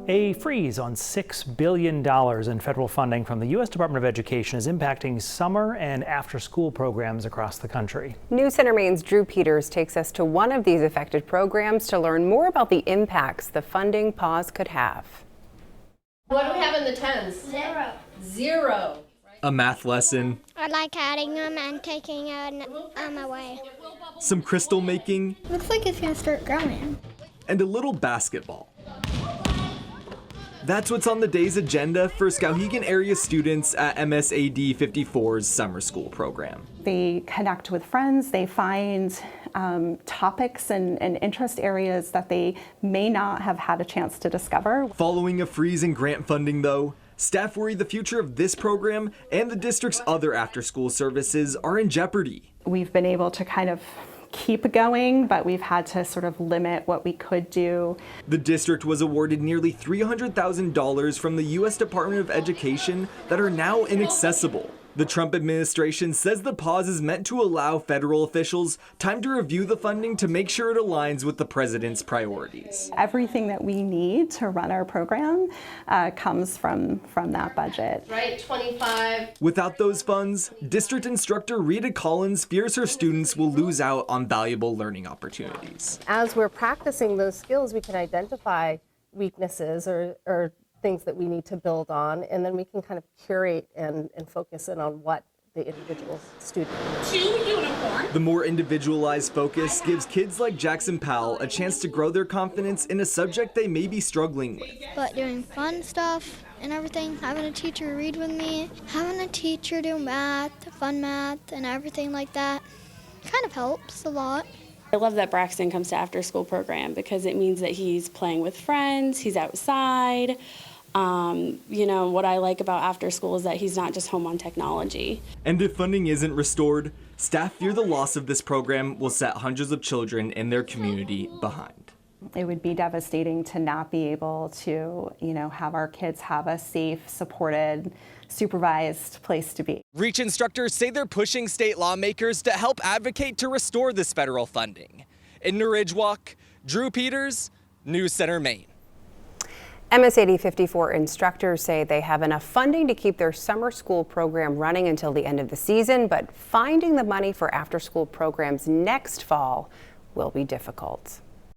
A freeze on $6 billion in federal funding from the U.S. Department of Education is impacting summer and after-school programs across the country. News Center Maine's Drew Peters takes us to one of these affected programs to learn more about the impacts the funding pause could have. What do we have in the tens? Zero. A math lesson. I like adding them and taking them away. Some crystal making. Looks like it's gonna start growing. And a little basketball. That's what's on the day's agenda for Skowhegan area students at MSAD 54's summer school program. They connect with friends, they find topics and interest areas that they may not have had a chance to discover. Following a freeze in grant funding, though, staff worry the future of this program and the district's other after-school services are in jeopardy. We've been able to kind of keep going, but we've had to sort of limit what we could do. The district was awarded nearly $300,000 from the U.S. Department of Education that are now inaccessible. The Trump administration says the pause is meant to allow federal officials time to review the funding to make sure it aligns with the president's priorities. Everything that we need to run our program comes from that budget. Right, 25. Without those funds, district instructor Rita Collins fears her students will lose out on valuable learning opportunities. As we're practicing those skills, we can identify weaknesses or things that we need to build on, and then we can kind of curate and focus in on what the individual student needs. The more individualized focus gives kids like Jackson Powell a chance to grow their confidence in a subject they may be struggling with. But doing fun stuff and everything, having a teacher read with me, having a teacher do math, fun math, and everything like that kind of helps a lot. I love that Braxton comes to after school program because it means that he's playing with friends, he's outside. What I like about after school is that he's not just home on technology. And if funding isn't restored, staff fear the loss of this program will set hundreds of children in their community behind. It would be devastating to not be able to, have our kids have a safe, supported, supervised place to be. Reach instructors say they're pushing state lawmakers to help advocate to restore this federal funding. In Norridgewock, Drew Peters, News Center, Maine. MSAD 54 instructors say they have enough funding to keep their summer school program running until the end of the season, but finding the money for after-school programs next fall will be difficult.